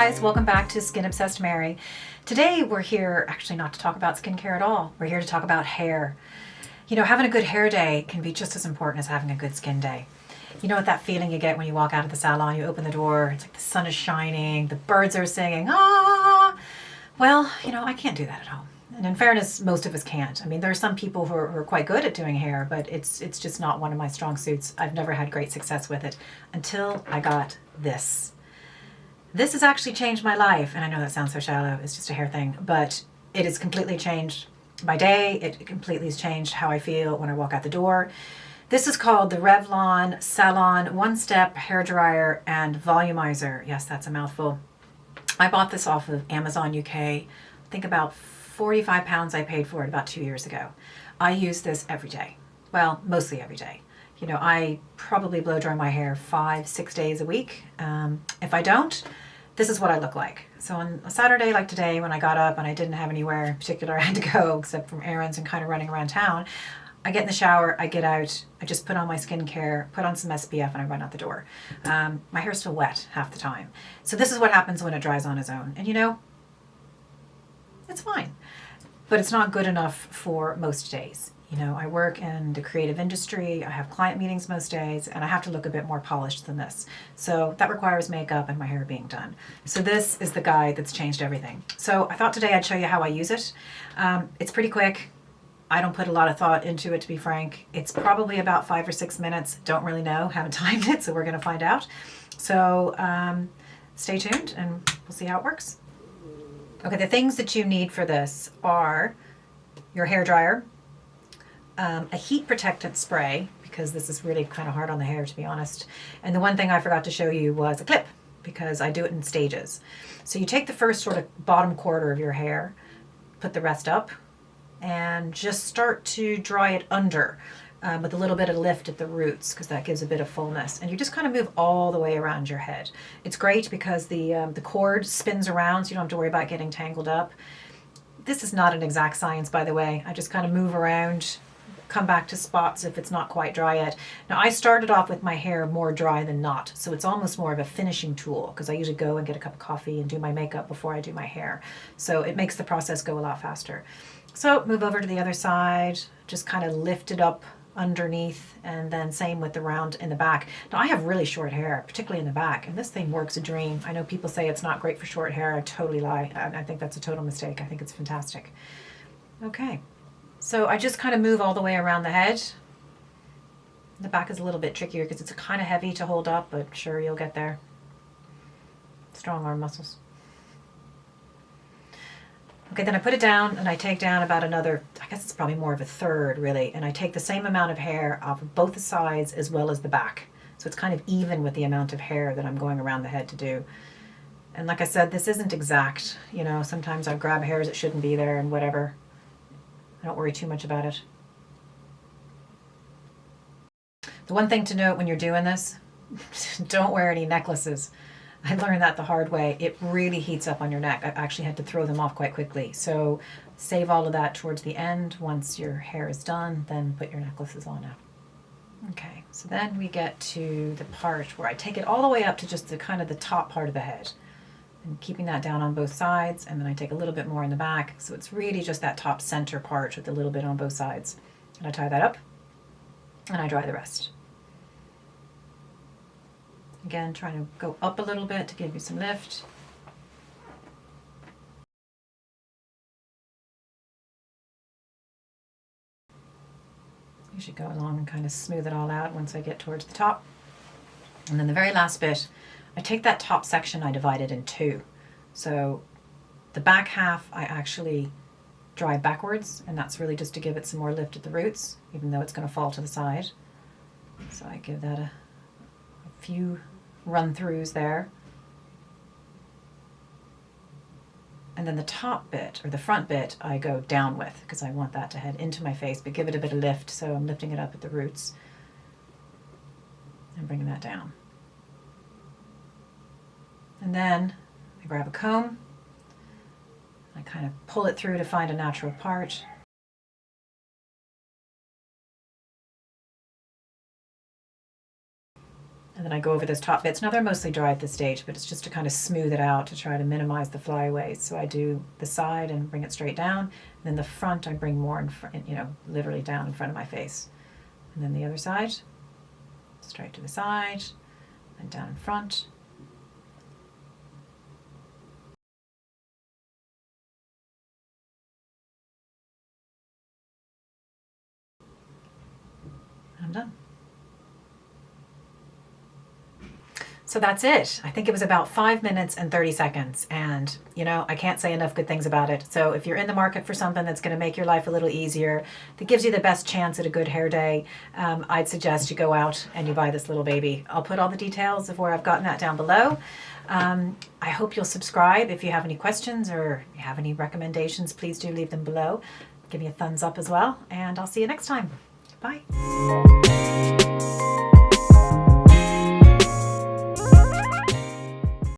guys, welcome back to Skin Obsessed Mary. Today we're here actually not to talk about skincare at all. We're here to talk about hair. You know, having a good hair day can be just as important as having a good skin day. You know what that feeling you get when you walk out of the salon, you open the door, it's like the sun is shining, the birds are singing, ah! Well, you know, I can't do that at home. And in fairness, most of us can't. I mean, there are some people who are quite good at doing hair, but it's just not one of my strong suits. I've never had great success with it until I got this. This has actually changed my life, and I know that sounds so shallow, it's just a hair thing, but it has completely changed my day. It completely has changed how I feel when I walk out the door. This is called the Revlon Salon One-Step Hair Dryer and Volumiser. Yes, that's a mouthful. I bought this off of Amazon UK. I think about 45 pounds I paid for it about 2 years ago. I use this every day. Well, mostly every day. You know, I probably blow dry my hair 5-6 days a week. If I don't, this is what I look like. So on a Saturday like today, when I got up and I didn't have anywhere in particular I had to go except from errands and kind of running around town, I get in the shower, I get out, I just put on my skincare, put on some SPF, and I run out the door. My hair's still wet half the time. So this is what happens when it dries on its own. And you know, it's fine. But it's not good enough for most days. You know, I work in the creative industry, I have client meetings most days, and I have to look a bit more polished than this. So that requires makeup and my hair being done. So this is the guide that's changed everything. So I thought today I'd show you how I use it. It's pretty quick. I don't put a lot of thought into it, to be frank. It's probably about 5 or 6 minutes. Don't really know, haven't timed it, so we're gonna find out. So stay tuned and we'll see how it works. Okay, the things that you need for this are your hair dryer, a heat protectant spray, because this is really kind of hard on the hair, to be honest. And the one thing I forgot to show you was a clip, because I do it in stages. So you take the first sort of bottom quarter of your hair, put the rest up, and just start to dry it under with a little bit of lift at the roots, because that gives a bit of fullness. And you just kind of move all the way around your head. It's great because the cord spins around, so you don't have to worry about getting tangled up. This is not an exact science, by the way. I just kind of move around, come back to spots if it's not quite dry yet. Now I started off with my hair more dry than not, so it's almost more of a finishing tool, because I usually go and get a cup of coffee and do my makeup before I do my hair. So it makes the process go a lot faster. So move over to the other side, just kind of lift it up underneath, and then same with the round in the back. Now I have really short hair, particularly in the back, and this thing works a dream. I know people say it's not great for short hair. I totally lie. I think that's a total mistake. I think it's fantastic. Okay. So I just kind of move all the way around the head. The back is a little bit trickier because it's kind of heavy to hold up, but sure, you'll get there. Strong arm muscles. Okay, then I put it down and I take down about another, I guess it's probably more of a third really, and I take the same amount of hair off of both the sides as well as the back. So it's kind of even with the amount of hair that I'm going around the head to do. And like I said, this isn't exact. You know, sometimes I grab hairs that shouldn't be there and whatever. I don't worry too much about it. The one thing to note when you're doing this, don't wear any necklaces. I learned that the hard way. It really heats up on your neck. I've actually had to throw them off quite quickly. So save all of that towards the end. Once your hair is done, then put your necklaces on now. Okay, so then we get to the part where I take it all the way up to just the kind of the top part of the head. And keeping that down on both sides, and then I take a little bit more in the back. So it's really just that top center part with a little bit on both sides. And I tie that up, and I dry the rest. Again, trying to go up a little bit to give you some lift. You should go along and kind of smooth it all out once I get towards the top. And then the very last bit, I take that top section, I divide it in two. So the back half I actually dry backwards, and that's really just to give it some more lift at the roots, even though it's going to fall to the side. So I give that a few run-throughs there. And then the top bit, or the front bit, I go down with, because I want that to head into my face, but give it a bit of lift, so I'm lifting it up at the roots and bringing that down. And then I grab a comb, I kind of pull it through to find a natural part. And then I go over those top bits. Now they're mostly dry at this stage, but it's just to kind of smooth it out to try to minimize the flyaways. So I do the side and bring it straight down. And then the front I bring more in front, you know, literally down in front of my face. And then the other side, straight to the side and down in front. I'm done. So that's it. I think it was about 5 minutes and 30 seconds. And, you know, I can't say enough good things about it. So if you're in the market for something that's going to make your life a little easier, that gives you the best chance at a good hair day, I'd suggest you go out and you buy this little baby. I'll put all the details of where I've gotten that down below. I hope you'll subscribe. If you have any questions or you have any recommendations, please do leave them below. Give me a thumbs up as well. And I'll see you next time. Bye.